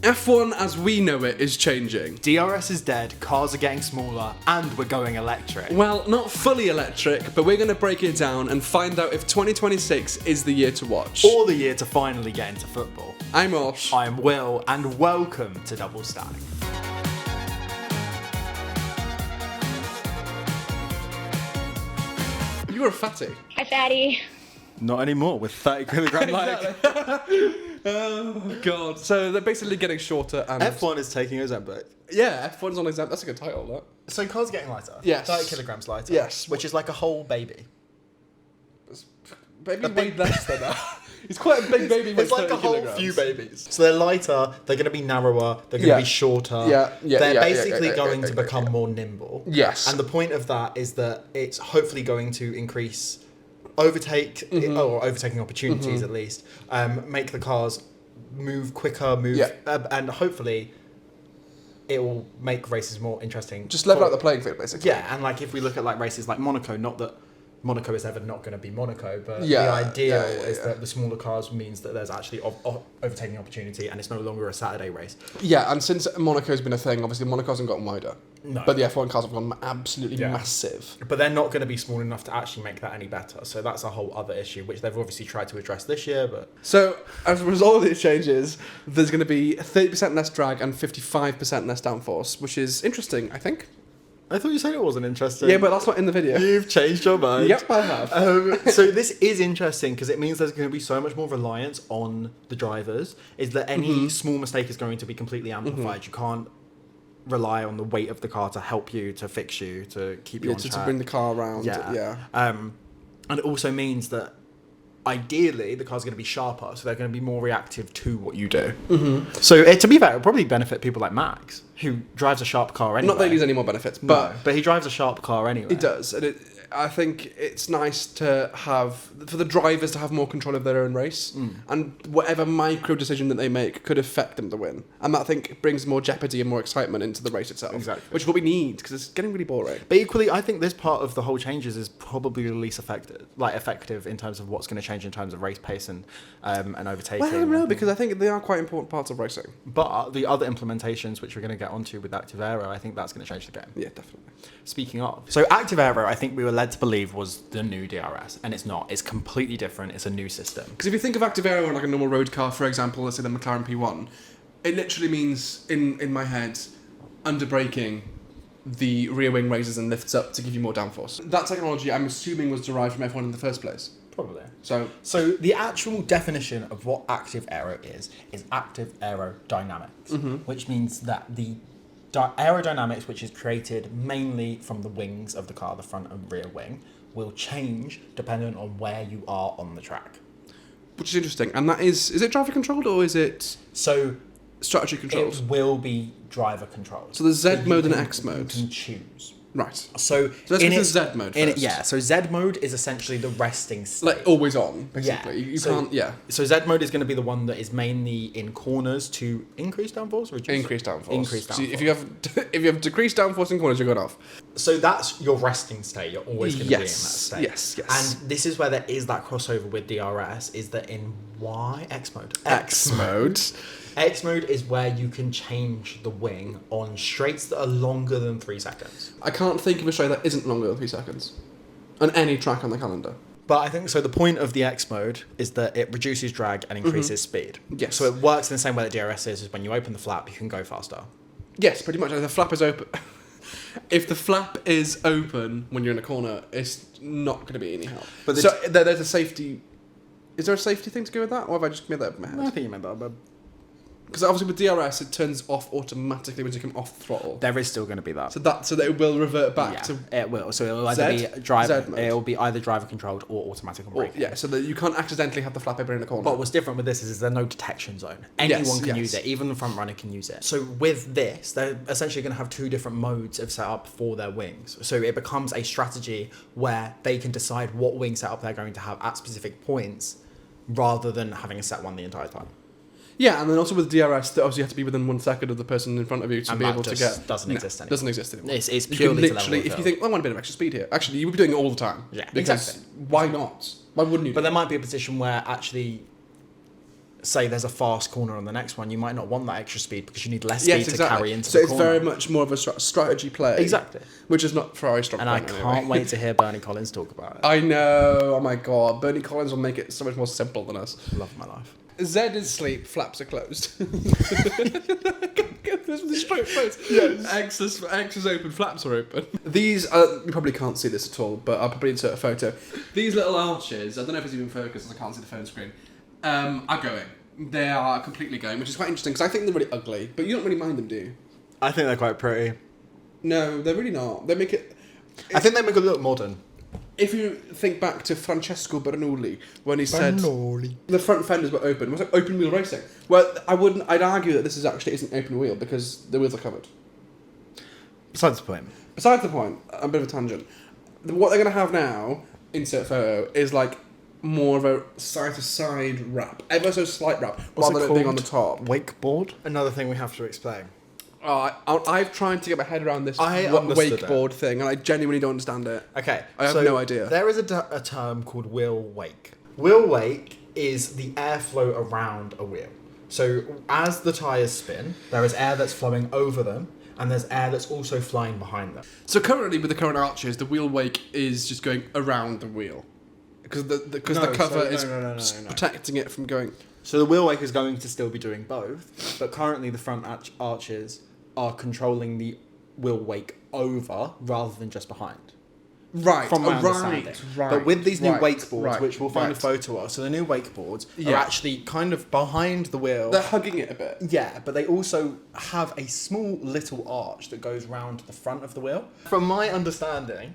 F1 as we know it is changing. DRS is dead, cars are getting smaller, and we're going electric. Well, not fully electric, but we're going to break it down and find out if 2026 is the year to watch. Or the year to finally get into football. I'm Osh. I'm Will, and welcome to DoubleStack. You were a fatty. Hi, fatty. Not anymore, with 30 kilogram leg. Oh, God. So they're basically getting shorter and... F1 is taking Ozempic. Yeah, F1's on exam. That's a good title, that. So cars are getting lighter? Yes. 30 kilograms lighter? Yes. Which is like a whole baby. Baby weighed less than that. He's quite a big baby. It's like a whole few babies. So they're lighter, they're going to be narrower, they're going to be shorter. They're basically going to become more nimble. Yes. And the point of that is that it's hopefully going to increase overtaking opportunities at least, make the cars move quicker, and hopefully it will make races more interesting. Just level out the playing field, basically. Yeah, and like if we look at like races like Monaco, not that Monaco is ever not going to be Monaco, but the idea is that the smaller cars means that there's actually overtaking opportunity, and it's no longer a Saturday race. Yeah, and since Monaco's been a thing, obviously Monaco hasn't gotten wider. No. But the F1 cars have gone absolutely massive. But they're not going to be small enough to actually make that any better. So that's a whole other issue, which they've obviously tried to address this year. But so as a result of these changes, there's going to be 30% less drag and 55% less downforce, which is interesting, I think. I thought you said it wasn't interesting. Yeah, but that's not in the video. You've changed your mind. Yep, I have. So this is interesting because it means there's going to be so much more reliance on the drivers. Is that any small mistake is going to be completely amplified. You can't rely on the weight of the car to help you, to fix you, to keep you on track. To bring the car around. Yeah. And it also means that ideally the car's going to be sharper, so they're going to be more reactive to what you do. So to be fair, it'll probably benefit people like Max, who drives a sharp car anyway. Not that he needs any more benefits, but he drives a sharp car anyway. He does, and I think it's nice to have, for the drivers to have more control of their own race, and whatever micro decision that they make could affect them to win. And that, I think, brings more jeopardy and more excitement into the race itself. Exactly. Which is what we need, because it's getting really boring. But equally, I think this part of the whole changes is probably the least effective in terms of what's going to change in terms of race pace and overtaking. Well, I don't know, because I think they are quite important parts of racing. But the other implementations, which we're going to get onto with Active Aero, I think that's going to change the game. Yeah, definitely. Speaking of. So Active Aero, I think we were led to believe was the new DRS, and it's not. It's completely different. It's a new system. Because if you think of Active Aero like a normal road car, for example, let's say the McLaren P1, it literally means, in my head, under braking, the rear wing raises and lifts up to give you more downforce. That technology, I'm assuming, was derived from F1 in the first place. Probably. So the actual definition of what Active Aero is active aerodynamics, which means that the aerodynamics, which is created mainly from the wings of the car, the front and rear wing, will change depending on where you are on the track. Which is interesting. And that is it driver controlled or is it strategy controlled? It will be driver controlled. So there's Z mode and X mode. You can choose. Right. So let's go to Z mode first. So Z mode is essentially the resting state. Like always on, basically. You can't, So Z mode is going to be the one that is mainly in corners to increase downforce, reduce? Increase downforce. Increase downforce. So if you have decreased downforce in corners, you're going off. So that's your resting state. You're always going to be in that state. Yes. And this is where there is that crossover with DRS, is that in X mode. X mode is where you can change the wing on straights that are longer than 3 seconds. I can't think of a straight that isn't longer than 3 seconds on any track on the calendar. But I think so. The point of the X mode is that it reduces drag and increases speed. Yes. So it works in the same way that DRS is when you open the flap, you can go faster. Yes, pretty much. If the flap is open, if the flap is open when you're in a corner, it's not going to be any help. But there's a safety. Is there a safety thing to go with that, or have I just made that up in my head? I think you meant that, but because obviously with DRS it turns off automatically when you come off throttle. There is still going to be that. So that it will revert back to it will. So it'll either be driver. It will be either driver controlled or automatic on braking. Yeah, so that you can't accidentally have the flap open in a corner. But what's different with this is there's no detection zone. Anyone can use it. Even the front runner can use it. So with this, they're essentially going to have 2 different modes of setup for their wings. So it becomes a strategy where they can decide what wing setup they're going to have at specific points, rather than having a set one the entire time. Yeah, and then also with DRS, that obviously you have to be within 1 second of the person in front of you to be able to get. Doesn't exist anymore. Doesn't exist anymore. It's purely literally, if you think, I want a bit of extra speed here, actually, you would be doing it all the time. Yeah, because exactly. Why not? Why wouldn't you? But there might be a position where actually say there's a fast corner on the next one, you might not want that extra speed because you need less speed to carry into so the it's corner. very much more of a strategy play. Exactly. Which is not Ferrari's strong And I point can't anyway. wait to hear Bernie Collins talk about it. I know. Oh my god. Bernie Collins will make it so much more simple than us. Love my life. Z is sleep, flaps are closed. This was a straight face. Yes. X is open, flaps are open. These, you probably can't see this at all, but I'll probably insert a photo. These little arches, I don't know if it's even focused as I can't see the phone screen, are going. They are completely going, which is quite interesting because I think they're really ugly, but you don't really mind them, do you? I think they're quite pretty. No, they're really not. They make it... I think they make it look modern. If you think back to Francesco Bernoulli, when he said the front fenders were open, it was like open wheel racing. Well, I'd argue that this isn't open wheel because the wheels are covered. Besides the point. Besides the point, a bit of a tangent. What they're going to have now, insert photo, is like more of a side to side wrap, ever so slight wrap, rather than it being on the top. Wakeboard. Another thing we have to explain. I've tried to get my head around this understood wakeboard thing, and I genuinely don't understand it. Okay, I have no idea. There is a term called wheel wake. Wheel wake is the airflow around a wheel. So as the tyres spin, there is air that's flowing over them, and there's air that's also flying behind them. So currently, with the current arches, the wheel wake is just going around the wheel, because the cover is protecting it from going. So the wheel wake is going to still be doing both, but currently the front arches are controlling the wheel wake over rather than just behind. Right, from my understanding. Right. But with these new wakeboards, which we'll find a photo of, so the new wakeboards are actually kind of behind the wheel. They're hugging it a bit. Yeah, but they also have a small little arch that goes round the front of the wheel. From my understanding...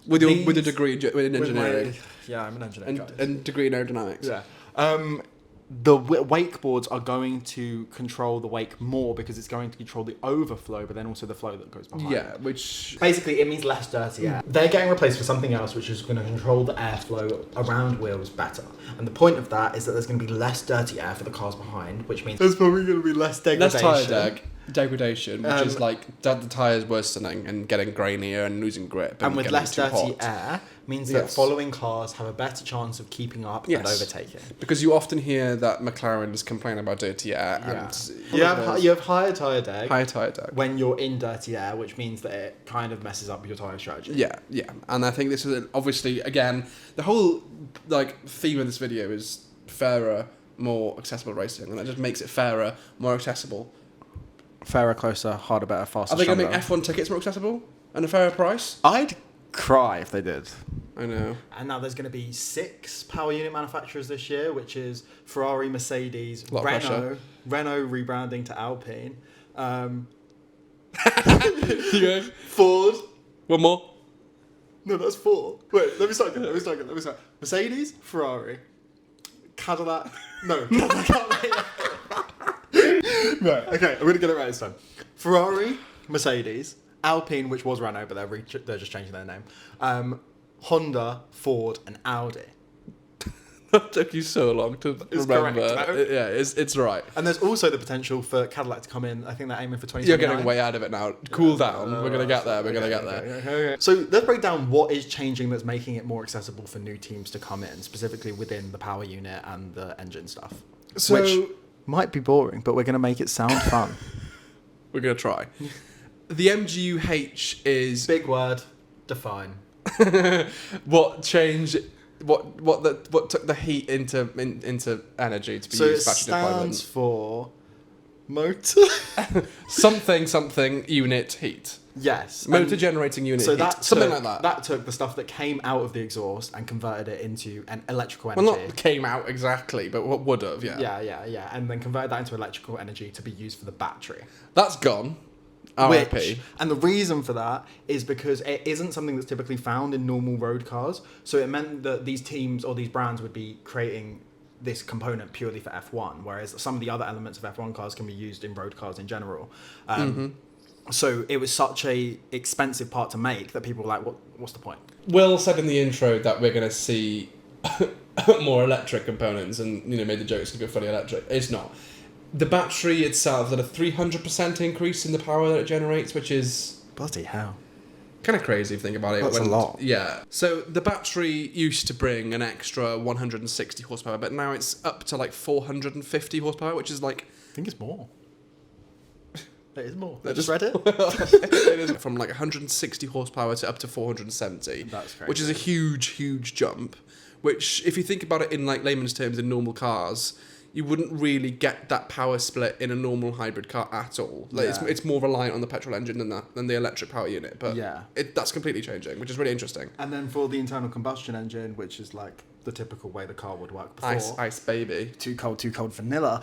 With a degree in engineering. I'm an engineer. And degree in aerodynamics. Yeah. The wakeboards are going to control the wake more because it's going to control the overflow, but then also the flow that goes behind. Yeah, which... Basically, it means less dirty air. They're getting replaced for something else, which is going to control the airflow around wheels better. And the point of that is that there's going to be less dirty air for the cars behind, which means there's probably going to be less degradation. Less tyre degradation, which is like the tyres worsening and getting grainier and losing grip. And with less dirty air means that following cars have a better chance of keeping up and overtaking. Because you often hear that McLarens complain about dirty air. And you have higher tyre deg. Higher tyre deg. When you're in dirty air, which means that it kind of messes up your tyre strategy. Yeah. And I think this is obviously, again, the whole theme of this video is fairer, more accessible racing. And that just makes it fairer, more accessible. Fairer, closer, harder, better, faster. Are they going to make F1 tickets more accessible and a fairer price? I'd cry if they did. I know. And now there's going to be 6 power unit manufacturers this year, which is Ferrari, Mercedes, Renault rebranding to Alpine, Ford. One more. No, that's 4. Wait, let me start again. Mercedes, Ferrari, Cadillac. No, Cadillac. Right, okay, I'm going to get it right this time. Ferrari, Mercedes, Alpine, which was Renault, but they're just changing their name. Honda, Ford, and Audi. That took you so long to remember. Correct. Yeah, it's right. And there's also the potential for Cadillac to come in. I think they're aiming for 2029. You're getting way out of it now. Cool down. We're going to get there. Okay. So let's break down what is changing that's making it more accessible for new teams to come in, specifically within the power unit and the engine stuff. Which might be boring, but we're going to make it sound fun. We're going to try. The MGU-H is... Big word. Define. What changed... What took the heat into energy to be used for battery deployment? So it stands for motor... something unit heat. Yes. Motor generating unit heat. Something like that. That took the stuff that came out of the exhaust and converted it into an electrical energy. Well, not came out exactly, but what would have, yeah. Yeah. And then converted that into electrical energy to be used for the battery. That's gone. RIP. And the reason for that is because it isn't something that's typically found in normal road cars. So it meant that these teams or these brands would be creating this component purely for F1, whereas some of the other elements of F1 cars can be used in road cars in general. So it was such a expensive part to make that people were like, what's the point? Will said in the intro that we're going to see more electric components and, made the joke it's going to go fully electric. It's not. The battery itself had a 300% increase in the power that it generates, which is... Bloody hell. Kind of crazy if you think about it. That's a lot. Yeah. So the battery used to bring an extra 160 horsepower, but now it's up to like 450 horsepower, which is like... I think it's more. It is more. I just read it. It is from like 160 horsepower to up to 470. That's crazy. Which is a huge, huge jump. Which, if you think about it in like layman's terms in normal cars, you wouldn't really get that power split in a normal hybrid car at all. Like it's more reliant on the petrol engine than the electric power unit. But that's completely changing, which is really interesting. And then for the internal combustion engine, which is like the typical way the car would work before. Ice baby. Too cold vanilla.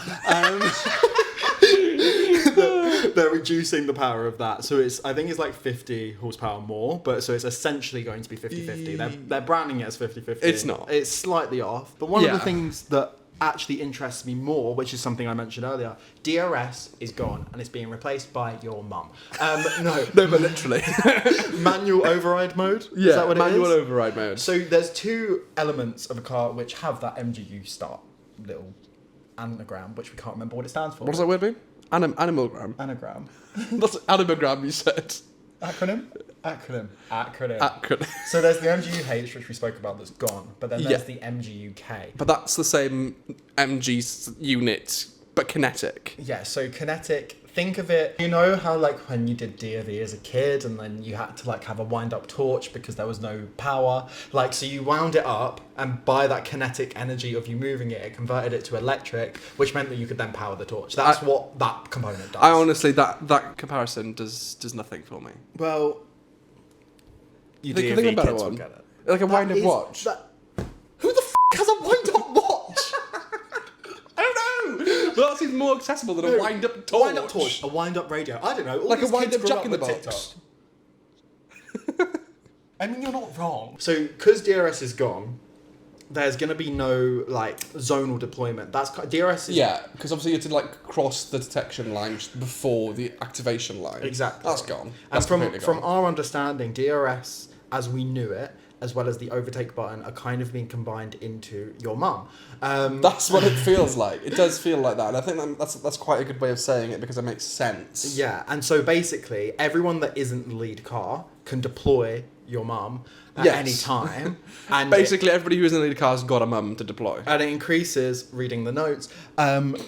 They're reducing the power of that. So I think it's like 50 horsepower more, but so it's essentially going to be 50-50. They're branding it as 50-50. It's not. It's slightly off. But one of the things that actually interests me more, which is something I mentioned earlier, DRS is gone and it's being replaced by your mum. No, but literally. Manual override mode? Yeah, is that what manual it is? override mode. So there's two elements of a car which have that MGU start little anagram, which we can't remember what it stands for. What does that word mean? Animalgram. Anagram. That's animagram, you said. Acronym. Acronym. So there's the MGU-H, which we spoke about, that's gone, but then there's the MGU-K. But that's the same MG unit, but kinetic. Yeah, so kinetic, think of it, you know how like when you did DOV as a kid and then you had to like have a wind-up torch because there was no power, like so you wound it up and by that kinetic energy of you moving it, it converted it to electric, which meant that you could then power the torch. That's what that component does. I honestly, that comparison does nothing for me. Well, you think DOV about kids one. will get it. Like a wind-up watch. Who the has a wind-up watch? I don't know. Well, that seems more accessible than a wind-up torch. Wind-up torch. A wind-up radio. I don't know. All like a these kids wind-up grew jack up in the with box. TikTok. I mean, you're not wrong. So, because DRS is gone, there's going to be no like zonal deployment. DRS is... Yeah, because obviously you had to like cross the detection line before the activation line. Exactly. That's gone. And from our understanding, DRS, as we knew it, as well as the overtake button, are kind of being combined into your mum. That's what it feels like. It does feel like that. And I think that's quite a good way of saying it because it makes sense. Yeah, and so basically, everyone that isn't the lead car can deploy your mum at any time. And basically, everybody who isn't in the lead car has got a mum to deploy. And it increases, reading the notes,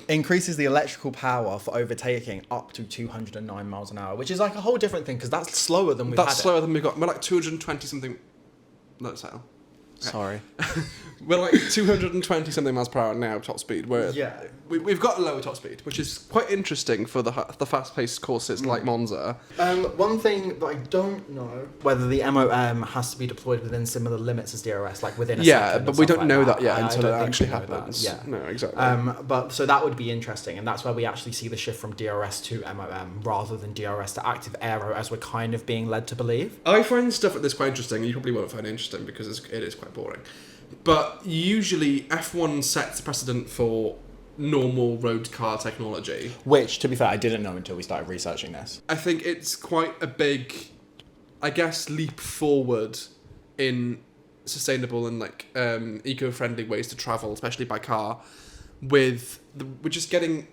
increases the electrical power for overtaking up to 209 miles an hour, which is like a whole different thing because that's slower than we've had. That's slower than we've got. We're like 220 something. No, sorry. Sorry. We're like 220 something miles per hour now, top speed. We've got a lower top speed, which is quite interesting for the fast-paced courses like Monza. One thing that I don't know whether the MOM has to be deployed within similar limits as DRS, like within a second. But we don't know that yet I until it don't think actually we know happens. that. Yeah. No, exactly. But so that would be interesting, and that's where we actually see the shift from DRS to MOM rather than DRS to active aero, as we're kind of being led to believe. I find stuff like this quite interesting. You probably won't find it interesting because it is quite boring. But usually F1 sets the precedent for normal road car technology. Which, to be fair, I didn't know until we started researching this. I think it's quite a big, I guess, leap forward in sustainable and like eco-friendly ways to travel, especially by car. We're just getting...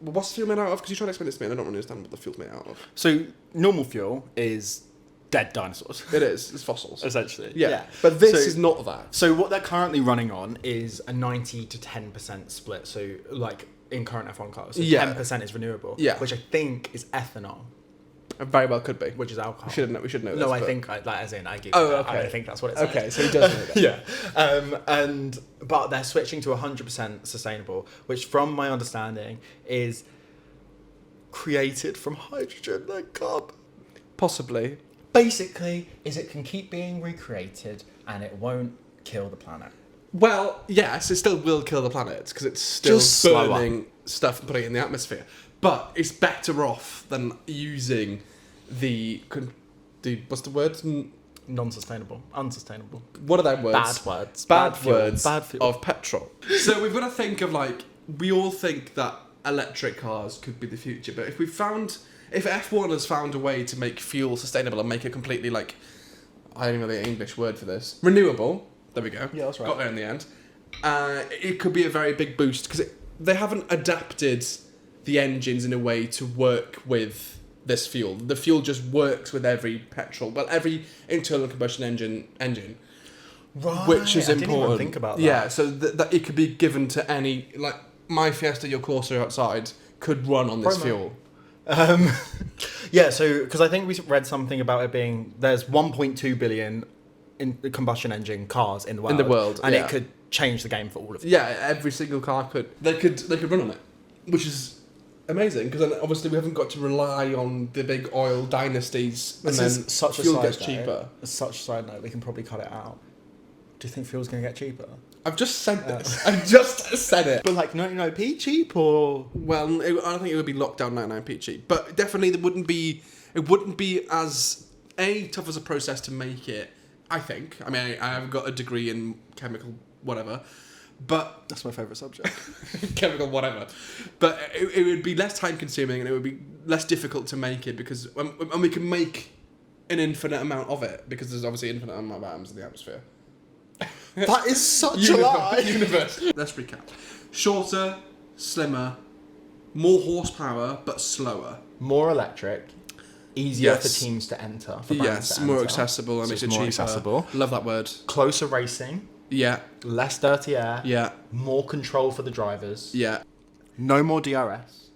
What's the fuel made out of? Because you try to explain this to me and I don't really understand what the fuel's made out of. So normal fuel is dead dinosaurs. It is. It's fossils. Essentially. Yeah. But this is not that. So what they're currently running on is a 90 to 10% split. So like in current F1 cars, so 10% is renewable. Yeah. Which I think is ethanol. It very well could be. Which is alcohol. We should know this. No, I think as in I do. Oh, okay. I think that's what it says. Okay, so he does know that. Yeah. But they're switching to 100% sustainable, which from my understanding is created from hydrogen and carbon. Possibly. Basically, it can keep being recreated and it won't kill the planet. Well, yes, it still will kill the planet because it's still burning stuff and putting it in the atmosphere. But it's better off than using the what's the word? Non-sustainable, unsustainable. What are them words? Bad words. Bad words Bad fuel. of petrol. So we've got to think of like, we all think that electric cars could be the future, but if F1 has found a way to make fuel sustainable and make it completely like, I don't even know the English word for this, renewable. There we go. Yeah, that's right. Got there in the end. It could be a very big boost because they haven't adapted the engines in a way to work with this fuel. The fuel just works with every every internal combustion engine. Right. Which is I important. Didn't even think about that. Yeah, so that it could be given to any, like my Fiesta, your Corsa outside could run on this fuel. Yeah, so because I think we read something about it being there's 1.2 billion in the combustion engine cars in the world, and it could change the game for all of them. Yeah, every single car could run on it, which is amazing because then obviously we haven't got to rely on the big oil dynasties, and then such fuel a gets side cheaper. Note, such a side note, we can probably cut it out. Do you think fuel's going to get cheaper? I've just said this. I've just said it. But like 99p cheap or? Well, I don't think it would be locked down 99p cheap, but definitely it wouldn't be as tough as a process to make it. I think. I mean, I have got a degree in chemical whatever, but that's my favourite subject. Chemical whatever, but it would be less time consuming and it would be less difficult to make it because and we can make an infinite amount of it because there's obviously infinite amount of atoms in the atmosphere. That is such a lie. Universe. Let's recap. Shorter, slimmer, more horsepower but slower. More electric. Easier for teams to enter. For brands to more enter. accessible and So makes it's it more cheaper. accessible. Love that word. Closer racing. Yeah. Less dirty air. Yeah. More control for the drivers. Yeah. No more DRS.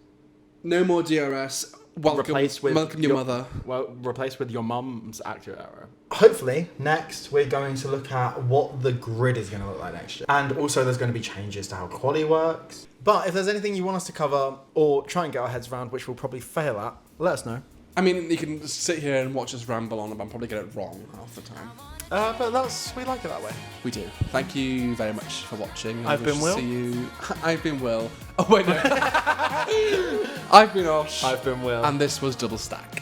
No more DRS. Welcome your mother. Well, replaced with your mum's accurate Aero. Hopefully, next we're going to look at what the grid is going to look like next year. And also there's going to be changes to how quali works. But if there's anything you want us to cover or try and get our heads around, which we'll probably fail at, let us know. I mean, you can sit here and watch us ramble on and probably get it wrong half the time. But we like it that way. We do. Thank you very much for watching. I've been Will. See you. I've been Will. Oh wait, no. I've been Osh. I've been Will. And this was DoubleStack.